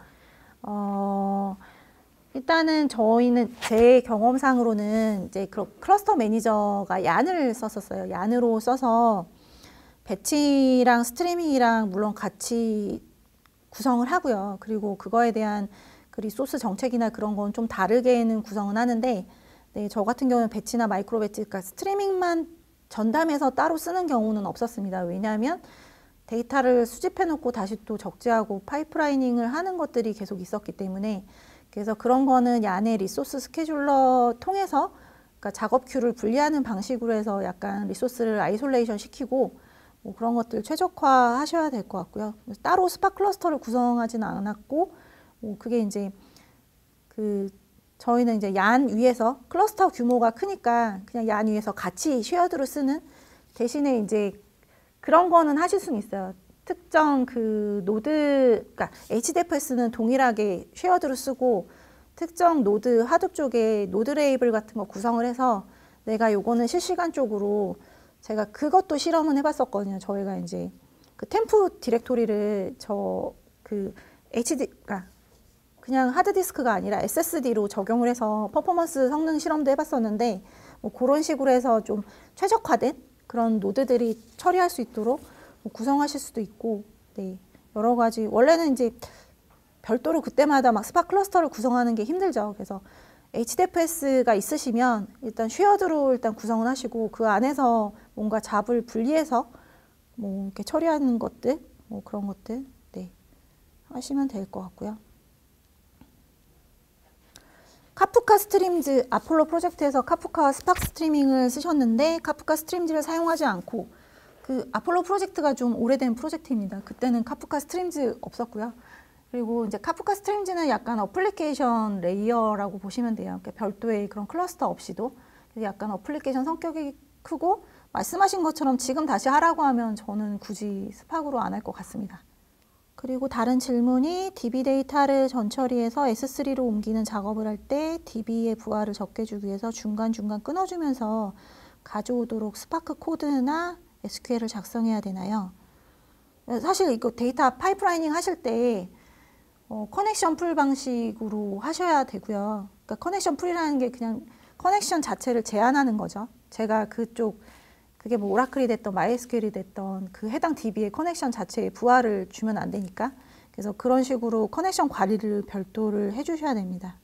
일단은 저희는 제 경험상으로는 이제 클러스터 매니저가 얀을 썼었어요. 얀으로 써서 배치랑 스트리밍이랑 물론 같이 구성을 하고요. 그리고 그거에 대한 그 리소스 정책이나 그런 건 좀 다르게는 구성은 하는데, 네, 저 같은 경우는 배치나 마이크로 배치, 그러니까 스트리밍만 전담해서 따로 쓰는 경우는 없었습니다. 왜냐하면 데이터를 수집해 놓고 다시 또 적재하고 파이프라이닝을 하는 것들이 계속 있었기 때문에, 그래서 그런 거는 얀의 리소스 스케줄러 통해서, 그러니까 작업 큐를 분리하는 방식으로 해서 약간 리소스를 아이솔레이션 시키고 뭐 그런 것들 최적화 하셔야 될 것 같고요. 따로 스파크 클러스터를 구성하지는 않았고, 뭐 그게 이제 저희는 이제 얀 위에서 클러스터 규모가 크니까 그냥 얀 위에서 같이 쉐어드로 쓰는, 대신에 이제 그런 거는 하실 수는 있어요. 특정 그 노드, 그러니까 HDFS는 동일하게 쉐어드로 쓰고, 특정 노드 하드 쪽에 노드 레이블 같은 거 구성을 해서 내가 요거는 실시간적으로, 제가 그것도 실험은 해봤었거든요. 저희가 이제 그 템프 디렉토리를 그러니까 그냥 하드디스크가 아니라 SSD로 적용을 해서 퍼포먼스 성능 실험도 해봤었는데, 뭐 그런 식으로 해서 좀 최적화된 그런 노드들이 처리할 수 있도록 뭐 구성하실 수도 있고, 네, 여러 가지. 원래는 이제 별도로 그때마다 막 스파크 클러스터를 구성하는 게 힘들죠. 그래서 HDFS가 있으시면 일단 쉐어드로 일단 구성을 하시고, 그 안에서 뭔가 잡을 분리해서 뭐 이렇게 처리하는 것들, 뭐 그런 것들, 네, 하시면 될 것 같고요. 카프카 스트림즈, 아폴로 프로젝트에서 카프카와 스파크 스트리밍을 쓰셨는데 카프카 스트림즈를 사용하지 않고, 그 아폴로 프로젝트가 좀 오래된 프로젝트입니다. 그때는 카프카 스트림즈 없었고요. 그리고 이제 카프카 스트림즈는 약간 어플리케이션 레이어라고 보시면 돼요. 그러니까 별도의 그런 클러스터 없이도 약간 어플리케이션 성격이 크고, 말씀하신 것처럼 지금 다시 하라고 하면 저는 굳이 스파크로 안 할 것 같습니다. 그리고 다른 질문이 DB 데이터를 전처리해서 S3로 옮기는 작업을 할 때 DB의 부하를 적게 주기 위해서 중간중간 끊어주면서 가져오도록 스파크 코드나 SQL을 작성해야 되나요? 사실 이거 데이터 파이프라이닝 하실 때 커넥션 풀 방식으로 하셔야 되고요. 그러니까 커넥션 풀이라는 게 그냥 커넥션 자체를 제한하는 거죠. 제가 그게 뭐 오라클이 됐던 MySQL이 됐던 그 해당 DB의 커넥션 자체에 부하를 주면 안 되니까, 그래서 그런 식으로 커넥션 관리를 별도를 해주셔야 됩니다.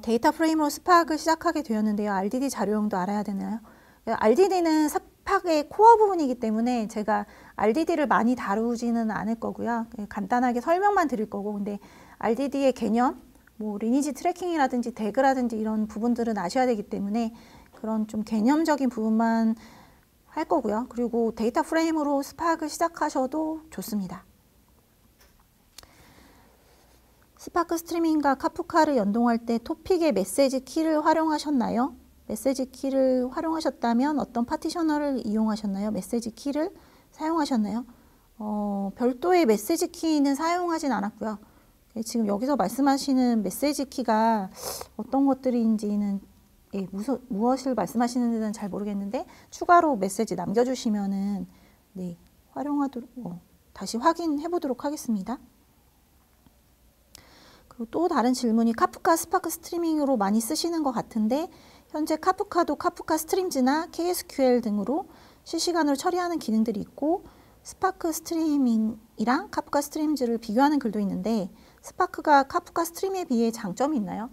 데이터 프레임으로 스파크를 시작하게 되었는데요. RDD 자료용도 알아야 되나요? RDD는 스파크의 코어 부분이기 때문에 제가 RDD를 많이 다루지는 않을 거고요. 간단하게 설명만 드릴 거고, 근데 RDD의 개념, 뭐 리니지 트래킹이라든지 대그라든지 이런 부분들은 아셔야 되기 때문에 그런 좀 개념적인 부분만 할 거고요. 그리고 데이터 프레임으로 스파크를 시작하셔도 좋습니다. 스파크 스트리밍과 카프카를 연동할 때 토픽의 메시지 키를 활용하셨나요? 메시지 키를 활용하셨다면 어떤 파티셔너를 이용하셨나요? 메시지 키를 사용하셨나요? 별도의 메시지 키는 사용하진 않았고요. 지금 여기서 말씀하시는 메시지 키가 어떤 것들인지는, 예, 무엇을 말씀하시는지는 잘 모르겠는데 추가로 메시지 남겨주시면은, 네, 활용하도록 다시 확인해 보도록 하겠습니다. 그리고 또 다른 질문이 카프카 스파크 스트리밍으로 많이 쓰시는 것 같은데 현재 카프카도 카프카 스트림즈나 KSQL 등으로 실시간으로 처리하는 기능들이 있고, 스파크 스트리밍이랑 카프카 스트림즈를 비교하는 글도 있는데 스파크가 카프카 스트림에 비해 장점이 있나요?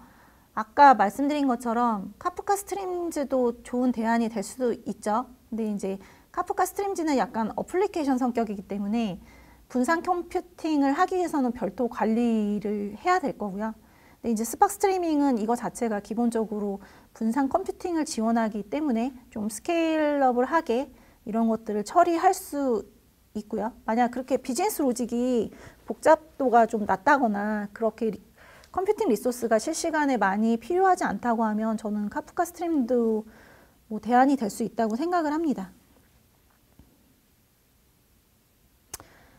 아까 말씀드린 것처럼 카프카 스트림즈도 좋은 대안이 될 수도 있죠. 근데 이제 카프카 스트림즈는 약간 어플리케이션 성격이기 때문에 분산 컴퓨팅을 하기 위해서는 별도 관리를 해야 될 거고요. 근데 이제 스파크 스트리밍은 이거 자체가 기본적으로 분산 컴퓨팅을 지원하기 때문에 좀 스케일러블하게 이런 것들을 처리할 수 있고요. 만약 그렇게 비즈니스 로직이 복잡도가 좀 낮다거나 그렇게 컴퓨팅 리소스가 실시간에 많이 필요하지 않다고 하면 저는 카프카 스트림도 뭐 대안이 될 수 있다고 생각을 합니다.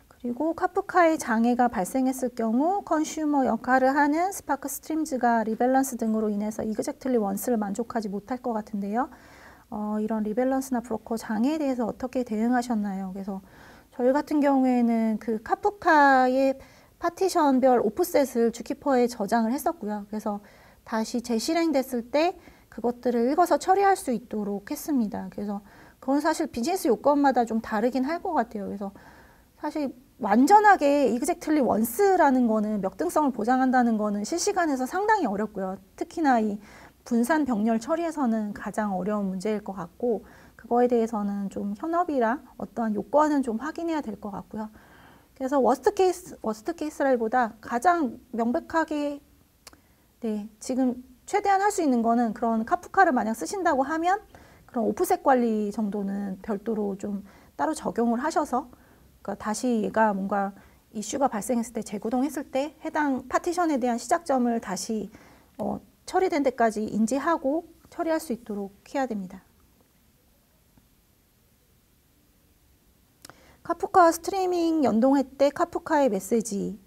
그리고 카프카의 장애가 발생했을 경우 컨슈머 역할을 하는 스파크 스트림즈가 리밸런스 등으로 인해서 이그젝틀리 원스를 만족하지 못할 것 같은데요. 이런 리밸런스나 브로커 장애에 대해서 어떻게 대응하셨나요? 그래서 저희 같은 경우에는 그 카프카의 파티션별 오프셋을 주키퍼에 저장을 했었고요. 그래서 다시 재실행됐을 때 그것들을 읽어서 처리할 수 있도록 했습니다. 그래서 그건 사실 비즈니스 요건마다 좀 다르긴 할 것 같아요. 그래서 사실 완전하게 exactly once라는 거는 역등성을 보장한다는 거는 실시간에서 상당히 어렵고요. 특히나 이 분산 병렬 처리에서는 가장 어려운 문제일 것 같고, 그거에 대해서는 좀 현업이랑 어떠한 요건은 좀 확인해야 될 것 같고요. 그래서 워스트 케이스라기보다 가장 명백하게 네, 지금 최대한 할 수 있는 거는 그런 카프카를 만약 쓰신다고 하면 그런 오프셋 관리 정도는 별도로 좀 따로 적용을 하셔서 그러니까 다시 얘가 뭔가 이슈가 발생했을 때 재구동했을 때 해당 파티션에 대한 시작점을 다시 처리된 데까지 인지하고 처리할 수 있도록 해야 됩니다. 카프카 스트리밍 연동할 때 카프카의 메시지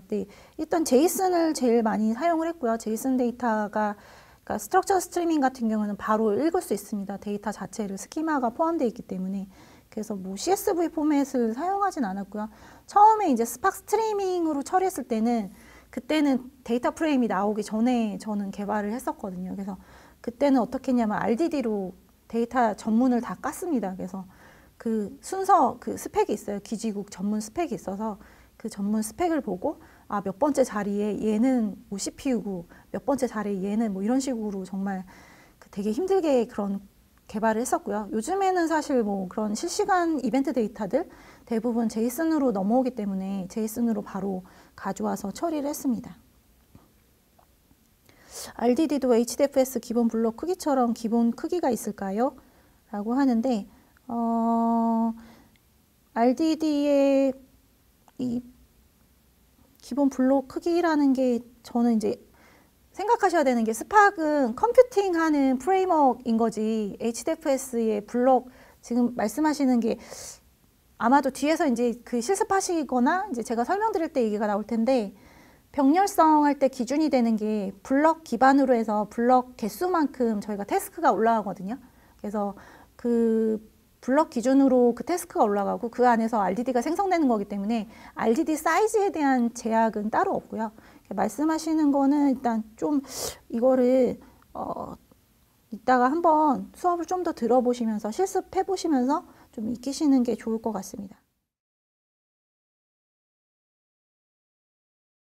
네. 일단 제이슨을 제일 많이 사용을 했고요. 제이슨 데이터가 그러니까 스트럭처 스트리밍 같은 경우는 바로 읽을 수 있습니다. 데이터 자체를 스키마가 포함되어 있기 때문에 그래서 뭐 CSV 포맷을 사용하진 않았고요. 처음에 이제 스팍 스트리밍으로 처리했을 때는 그때는 데이터 프레임이 나오기 전에 저는 개발을 했었거든요. 그래서 그때는 어떻게 했냐면 RDD로 데이터 전문을 다 깠습니다. 그래서 그 순서 그 스펙이 있어요. 기지국 전문 스펙이 있어서 그 전문 스펙을 보고 몇 번째 자리에 얘는 뭐 CPU고 몇 번째 자리에 얘는 뭐 이런 식으로 정말 되게 힘들게 그런 개발을 했었고요. 요즘에는 사실 뭐 그런 실시간 이벤트 데이터들 대부분 제이슨으로 넘어오기 때문에 제이슨으로 바로 가져와서 처리를 했습니다. RDD도 HDFS 기본 블록 크기처럼 기본 크기가 있을까요? 라고 하는데 RDD의 이 기본 블록 크기라는 게 저는 이제 생각하셔야 되는 게 스팍은 컴퓨팅하는 프레임워크인 거지 HDFS의 블록 지금 말씀하시는 게 아마도 뒤에서 이제 그 실습하시거나 이제 제가 설명드릴 때 얘기가 나올 텐데 병렬성 할 때 기준이 되는 게 블럭 기반으로 해서 블럭 개수만큼 저희가 태스크가 올라가거든요. 그래서 그 블럭 기준으로 그 태스크가 올라가고 그 안에서 RDD가 생성되는 거기 때문에 RDD 사이즈에 대한 제약은 따로 없고요. 말씀하시는 거는 일단 좀 이거를 이따가 한번 수업을 좀 더 들어보시면서 실습해 보시면서 좀 익히시는 게 좋을 것 같습니다.